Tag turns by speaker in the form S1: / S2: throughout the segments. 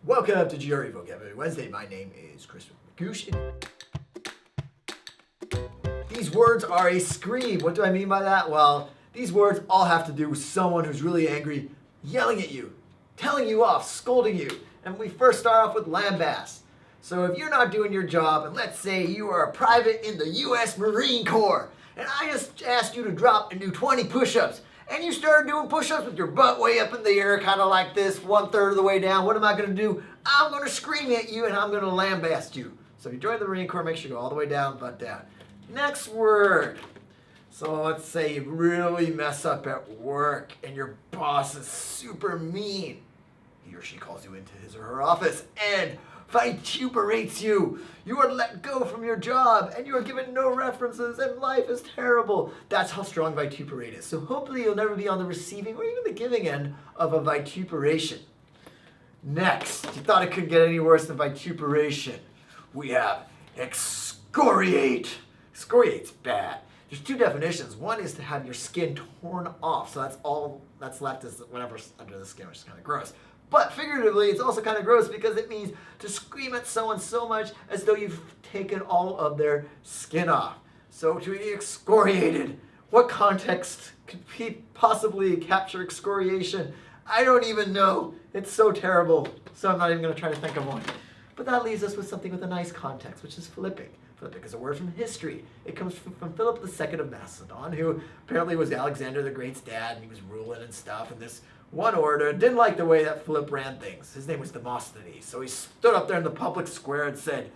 S1: Welcome to GRE Vocab Wednesday. My name is Magoosh. These words are a scream. What do I mean by that? Well, these words all have to do with someone who's really angry, yelling at you, telling you off, scolding you. And we first start off with Lambaste. So if you're not doing your job, and let's say you are a private in the U.S. Marine Corps, and I just asked you to drop and do 20 push-ups, and you started doing push-ups with your butt way up in the air, kind of like this, 1/3 of the way down, what am I going to do? I'm going to scream at you, and I'm going to lambaste you. So if you join the Marine Corps, make sure you go all the way down, butt down. Next word. So let's say you really mess up at work, and your boss is super mean. He or she calls you into his or her office and vituperates you. You are let go from your job and you are given no references and life is terrible. That's how strong vituperate is. So hopefully you'll never be on the receiving or even the giving end of a vituperation. Next, you thought it couldn't get any worse than vituperation. We have excoriate. Excoriate's bad. There's two definitions. One is to have your skin torn off. So that's all that's left is whatever's under the skin, which is kind of gross. But figuratively, it's also kind of gross because it means to scream at someone so much as though you've taken all of their skin off. So to be excoriated, what context could possibly capture excoriation? I don't even know. It's so terrible. So I'm not even going to try to think of one. But that leaves us with something with a nice context, which is Philippic. Philippic is a word from history. It comes from Philip II of Macedon, who apparently was Alexander the Great's dad, and he was ruling and stuff, and this one orator didn't like the way that Philip ran things. His name was Lambaste. So he stood up there in the public square and said,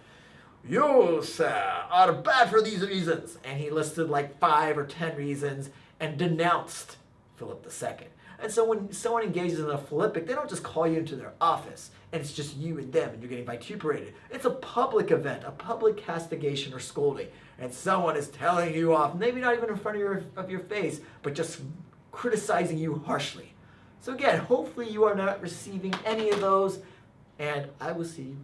S1: "You, sir, are bad for these reasons." And he listed like 5 or 10 reasons and denounced Philip II. And so when someone engages in a Philippic, they don't just call you into their office and it's just you and them and you're getting vituperated. It's a public event, a public castigation or scolding. And someone is telling you off, maybe not even in front of your face, but just criticizing you harshly. So again, hopefully you are not receiving any of those, and I will see you